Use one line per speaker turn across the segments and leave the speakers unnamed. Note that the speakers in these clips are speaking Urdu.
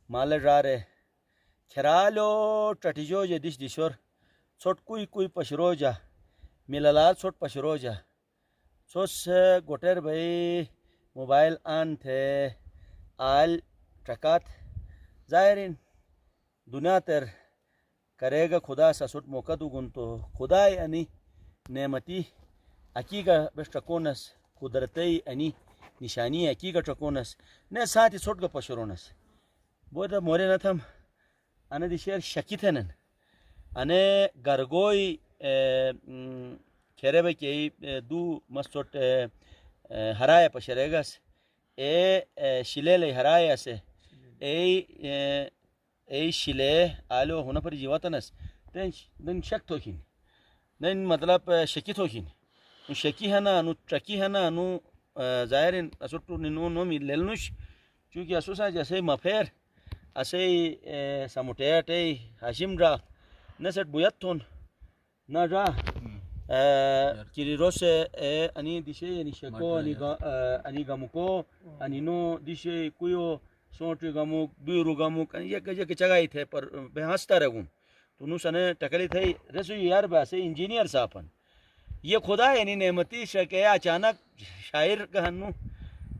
مال راره کرالو ترتیجوجه دیش دیشور صوت کوی پشروجا میلالات صوت پشروجا سوس گوٹر بھائی موبائل آن تھے آل ٹرکات ظاہرین دنیا تر کرے گا خدا سا سوٹ موقع دو گن تو خدا انی نعمتی اکی کا بس ٹکونس قدرتی انی نشانی اکی کا ٹکونس نے ساتھ ہی سوٹ کا پشرونس بہت مورے نہ تھم انے دی شیر شکی تھے نن انے گرگوئی کھیرے بھائی کی دو مسوٹ ہرائے پشرے گس اے شلے لے ہرائے اسے ای شلے آلو ہونا پر جیواتنس دن شک توکین دن مطلب شکی توکین نو شکی ہے نا نو ٹرکی ہے نا نو ظاہرین اسوٹو نو می لیلنوش چونکہ اسوسا جیسے مفیر اسے سموٹیٹ ہاشم را نسٹ بویتون نا را کiri rose ani dishe ani shako ani gamuko ani no dishe kuyo sonti gamuk biru gamuk ani ye chagai the par behasta ragun to nu sane takali thai resu yar ba se engineer sapan ye khuda yani ne'mati shake achanak shair kahnu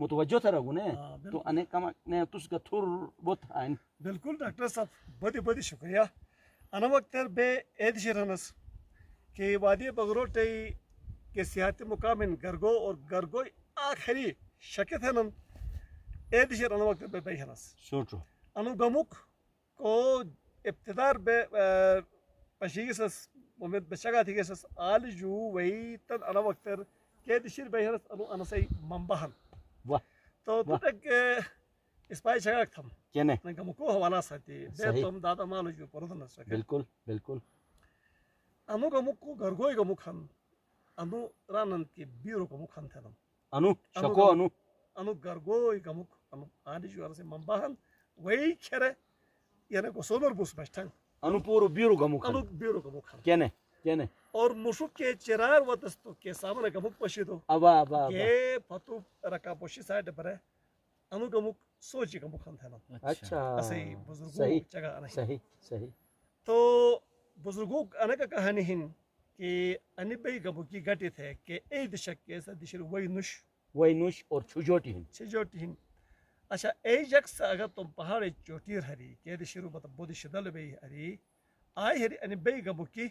متوجہ تھا رہو نے
ہاں، بالکل۔
تو انے کم نے تس کا تھر بوت آئین
بالکل ڈاکٹر صاحب بڑی شکریہ انا وقت بے عید شرنس کہ وادی بغروٹی کے سیاحتی مقام گرگو اور گرگو آخری شکت ہے عید شر انا وقت بے ہنس
سوچو
انو گمک کو ابتدار بے پشیگسس امید بشگا تھی گسس آل جو وی تن انا وقت کے دشیر بے ہنس انو انسائی ممبہن
واہ
تو تو ایک اسپائی شگا تھم
کینے
گمکو حوالہ ساتھی بے
صحیح۔
تم دادا مالو جو پردن سکے
بالکل بالکل
انو گمکو گرگوئی گمکھن انو رانن کی بیرو گمکھن تھنم
انو شکو انو
انو گرگوئی گمک انو آدی جو ارسے ممبہن وی کھرے یعنی کو سونر بوس بشتن
انو پورو بیرو گمو
انو
کھن
بیرو گمکھن
کینے کینے
اور مشک کے چرار ودستو کے سامنے گمک پشیدو
ابا ابا ابا
کے فتو رکا پشی سائڈ برے انو گمک سوچی گمکھن تھنم
اچھا
اسی بزرگو
صحیح
جگہ انہی
صحیح صحیح
تو بزرگوں انا کا کہانی ہن کہ انی بئی گمکی گٹی تھے کہ اے دشک کے سا دشر وی نش
وہی نوش اور چھجوٹی ہن
چھجوٹی ہن اچھا اے جکس اگر تم پہاڑ چوٹیر ہری کہ دشرو مطلب بودی شدل بئی ہری آئی ہری انی بئی گمکی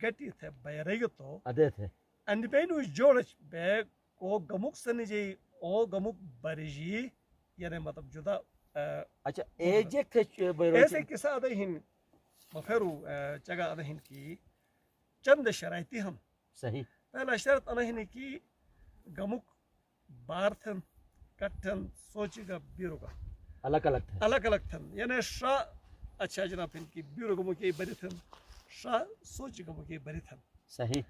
گٹی تھے بیرگی تو
ادے تھے
انی بئی نوش جوڑچ بے کو گمک سنی جی او گمک بریجی یعنی مطلب جدا
اچھا ایجک تھے
ایسے قصہ ادے ہن مفیرو جگہ ادے ہن کی چند شرائطی ہم
صحیح
پہلا شرط ادے ہن کی گمک بارتھن کٹھن سوچی گا بیرو گا
الگ الگ تھے
الگ الگ تھن یعنی شا اچھا جناب ہن کی بیرو گمو کی بری تھن شا سوچی گمو کی بری تھن
صحیح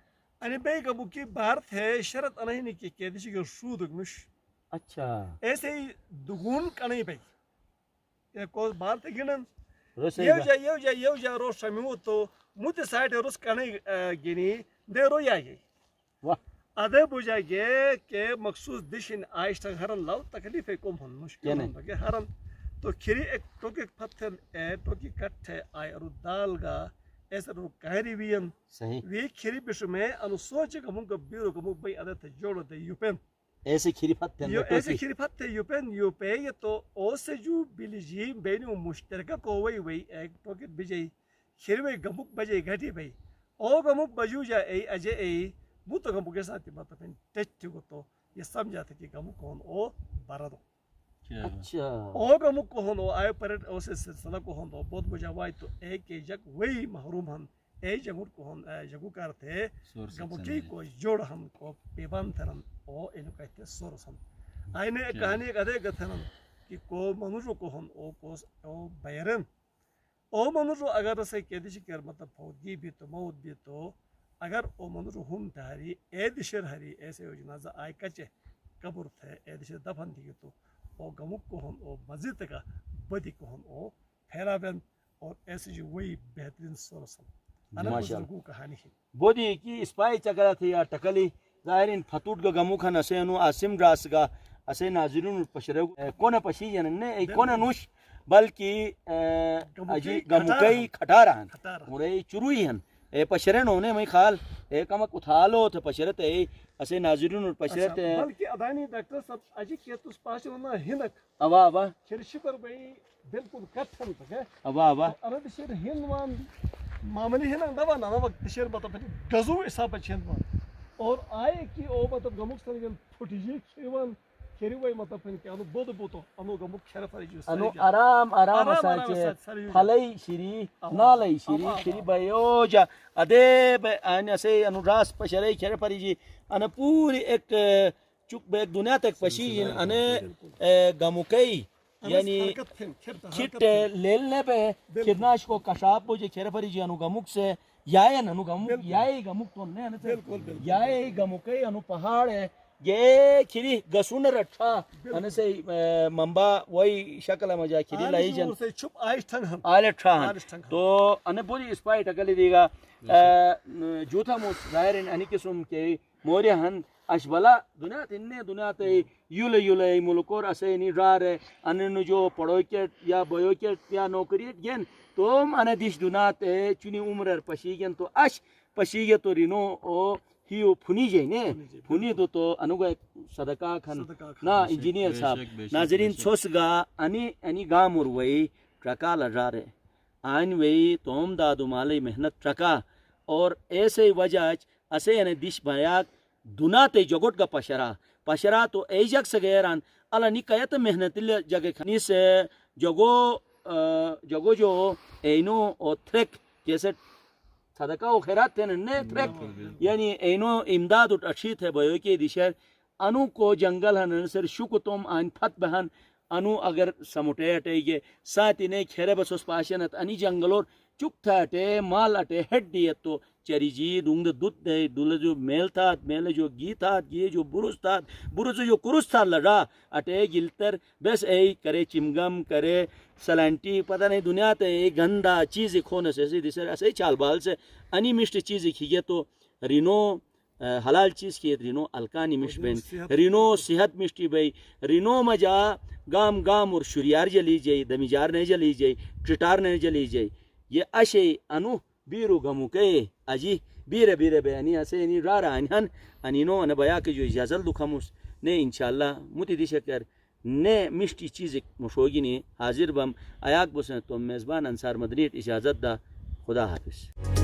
انی بے گمو کی بارت ہے شرط ادے ہن کی کہ دشی گا شو دگنش
اچھا
ایسے ہی دگون کنی بئی یہ کو بارت گنن
رسے
یو جا رو شمیو تو مت سائٹ رس کنی گنی دے رو یا گئی
واہ
ادے بجا گے کہ مخصوص دشن آئشتن ہرن لو تکلیف کم ہن مشکل
یعنی؟
ہن کہ ہرن تو کھری ایک ٹوکی پتھر ٹوکی کٹ ہے آئی ارو دال گا ایسا رو کہری وین
صحیح
وی کھری بش میں انو سوچ گمو گا بیرو گمو بھئی ادے تے جوڑو دے یوپن
ایسے کھیری پھت
یو ایسے کھری پتھر یوپن یوپے یہ تو او سے جو بلی جی بینو مشترکہ کو وی ایک ٹوکی بجئی کھری وی گمک بجئی گھٹی بھئی او گمک بجو جا ای اجے ای وہ تو گمک کے ساتھ مطلب ٹچ کو تو یہ سمجھا تھا کہ گمک کون او بردو
اچھا
او گمک کو ہن او آئے پرٹ او سے سلسلہ کو ہن بہت بجا وائی تو ایک جگ وہی محروم ہن اے جگور کو ہن جگو کار تھے گمکی کو جوڑ ہن کو پیبان تھرن او انو کہتے سورس ہن آئینے کہانی ایک ادے گتھنن کہ کو منوجو کو ہن او بیرن او منوجو اگر سے کہدیش کر مطلب فوتگی بھی تو موت بھی تو اگر او منوجو ہم تہاری اے دشر ہری ایسے ہو جنازہ آئے کچے قبر تھے اے دشر دفن تھی تو او گمک کو ہن او مزید کا بدی کو ہن او پھیرا بین اور ایسے جو وہی بہترین سورس ہن انا بزرگو کہانی ہے
بودی کی اسپائی چکرا تھی یا ٹکلی ظاہرین فتوٹ گا گمو کھن اسے انو آسم راس گا اسے ناظرین پشرے کونا پشی جننے ای کونا نوش بلکہ اجی گمکئی کھٹا رہن مرے چروئی ہن اے پشرن ہونے میں خال اے کمک اتھالو تھے پشرت اے اسے ناظرین پشرت
بلکہ ادانی ڈاکٹر صاحب اجی کہ تس پاس ونا ہنک
اوا اوا
کھرشی پر بھئی بالکل کٹھن تک ہے
اوا اوا
انا دشر ہن وان معمولی ہن دوا نا وقت دشر مطلب گزو حساب چھن وان اور آئے کہ او مطلب گمک سنگن پھٹی جی کھیوان کھیری وای مطلب کہ انو بود بوتو انو گمک کھر فری جو
انو آرام آرام ساچے پھلئی شری نالئی شری کھری بیو جا ادے ان اسے انو راس پشرے کھر فری جی ان پوری ایک چک بیک دنیا تک پشی ان گمکئی یعنی کھٹ لیلنے پہ کھرناش کو کشاپ پو جے کھر فری جی انو گمک سے یائے انو گمک یائے گمک تو نے یائے گمکئی انو پہاڑ ہے یہ کھری گسون رٹھا ان سے ممبا وہی شکل مجا کھری لائی جن
چھپ آئشتن ہن
آلٹھا تو ان پوری اسپائی ٹکلی دی گا جوتا مو ظاہرین انی قسم کے موری ہن اشبلا دنیا تننے دنیا تے یول یول ملکور اسے نی رار ان جو پڑوکٹ یا بوکٹ یا نوکریٹ گین تو ان دیش دنیا تے چنی عمر پشیگن تو اش پشیگے تو رینو او ہیو پھنی جے نے
جے،
پھنی تو انوگا صدقہ کھن
صدقہ کھن۔
نا انجینئر صاحب ناظرین چھوس گا انی گامور وئی ٹرکا لجارے آئین وئی توم دادو مالی محنت ٹرکا اور ایسے وجہ اسے یعنی دیش بیاک دوناتے جگوٹ گا پشرا تو ای جگ سگیران اللہ نکایت محنت جگہ کھنی سے جگو جو اینو او تھرک جیسے صدقہ و خیرات تھے نے تھرک یعنی اینو امداد اٹھی تھے بھائیو کے دیشر انو کو جنگل ہن سر شکو تم آن پھت بہن انو اگر سموٹے اٹے گے ساتھ نے کھیرے بسوس پاشنت انی جنگلور چک تھا اٹے مال اٹے ہٹ دیت تو چری جی رونگ دودھ دے دول جو میل تھا میل جو گی تھا گی جو بروز تھا بروز جو کرس تھا لڑا اٹے گلتر بس ای کرے چمگم کرے سلانٹی پتہ نہیں دنیا تے گندا چیز کھونے سے دیسر ایسے چال بال سے انی مشت چیز کھیگے تو رینو حلال چیز کی رینو الکانی مشت بین رینو صحت مشتی بھائی رینو مجا گام اور شریار جلی جائی دمیجار نہیں جلی جائی ٹٹار نہیں جلی جائی یہ اشے انو بیرو گمو کے اجی بیرے بے انی اسے انی رارا انہن انینو ان بیا کے جو اجازت دکھموس نے انشاءاللہ متی دی شکر نے مشتی چیز مشوگی نے حاضر بم ایاک بسن تو میزبان انصار مدنی اجازت دا خدا حافظ